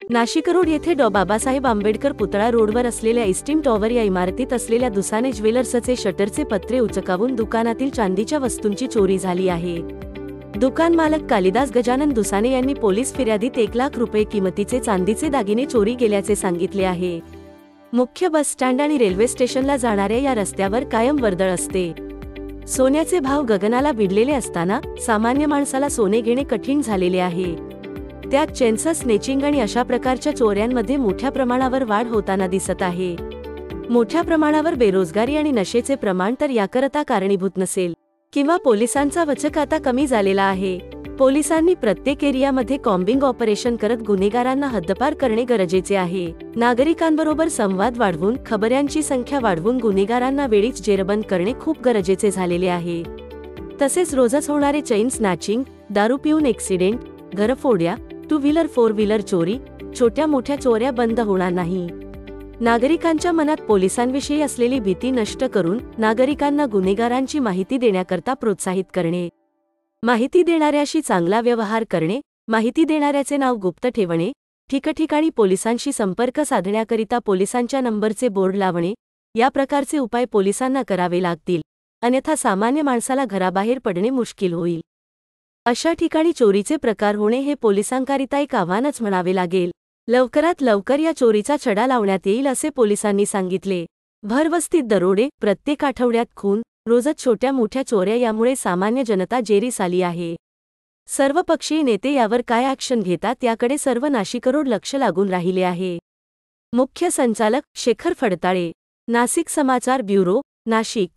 Nashik road येथे डॉ. बाबासाहेब आंबेडकर पुतळा रोडवर असलेल्या इस्टीम टॉवर या इमारतीत असलेल्या दुसाने ज्वेलर्सचे शटरचे पत्रे उचकावून दुकानातील चांदीच्या वस्तूंची चोरी झाली आहे। दुकान मालक कालिदास गजानन दुसाने यांनी पोलीस फिर्यादीत 1 लाख रुपये किमतीचे चांदीचे दागिने चोरी गेल्याचे सांगितले आहे। मुख्य बस स्टँड आणि रेल्वे स्टेशनला जाणाऱ्या या रस्त्यावर कायम वर्दळ असते। सोन्याचे भाव गगनाला भिडलेले असताना सामान्य माणसाला सोने घेणे कठीण झालेले आहे। त्यात चेन्स स्नेचिंग आणि अशा प्रकारच्या चोऱ्यांमध्ये मोठ्या प्रमाणावर वाढ होताना दिसत आहे। मोठ्या प्रमाणावर बेरोजगारी आणि नशेचे प्रमाण तर याकरता कारणीभूत नसेल किंवा पोलिसांचा वचक आता कमी झालेला आहे। पोलिसांनी प्रत्येक एरियामध्ये कॉम्बिंग ऑपरेशन करत गुन्हेगारांना हद्दपार करणे गरजेचे आहे। नागरिकांबरोबर संवाद वाढवून खबऱ्यांची संख्या वाढवून गुन्हेगारांना वेळीच जेरबंद करणे खूप गरजेचे झालेले आहे। तसेच रोजच होणारे चेन स्नॅचिंग, दारू पिऊन ॲक्सिडेंट, घरफोड्या, 2 व्हीलर 4 व्हीलर चोरी, छोट्या मोठ्या चोऱ्या बंद होणार नाही। नागरिकांच्या मनात पोलिसांविषयी असलेली भीती नष्ट करून नागरिकांना गुन्हेगारांची माहिती देण्याकरता प्रोत्साहित करणे, माहिती देणाऱ्याशी चांगला व्यवहार करणे, माहिती देणाऱ्याचे नाव गुप्त ठेवणे, ठिकठिकाणी पोलिसांशी संपर्क साधण्याकरिता पोलिसांच्या नंबरचे बोर्ड लावणे, या प्रकारचे उपाय पोलिसांना करावे लागतील, अन्यथा सामान्य माणसाला घराबाहेर पडणे मुश्किल होईल। अशा ठिकाणी चोरीचे प्रकार होणे हे पोलिसांकरिता एक आव्हानच म्हणावे लागेल। लवकरात लवकर या चोरीचा छडा लावण्यात येईल असे पोलिसांनी सांगितले। भरवस्तीत दरोडे, प्रत्येक आठवड्यात खून, रोजच छोट्या मोठ्या चोऱ्या यामुळे सामान्य जनता जेरीस आली आहे। सर्वपक्षीय नेते यावर काय ॲक्शन घेतात याकडे सर्व नाशिकरोड लक्ष लागून राहिले आहे। मुख्य संचालक शेखर फडताळे, नाशिक समाचार ब्युरो, नाशिक।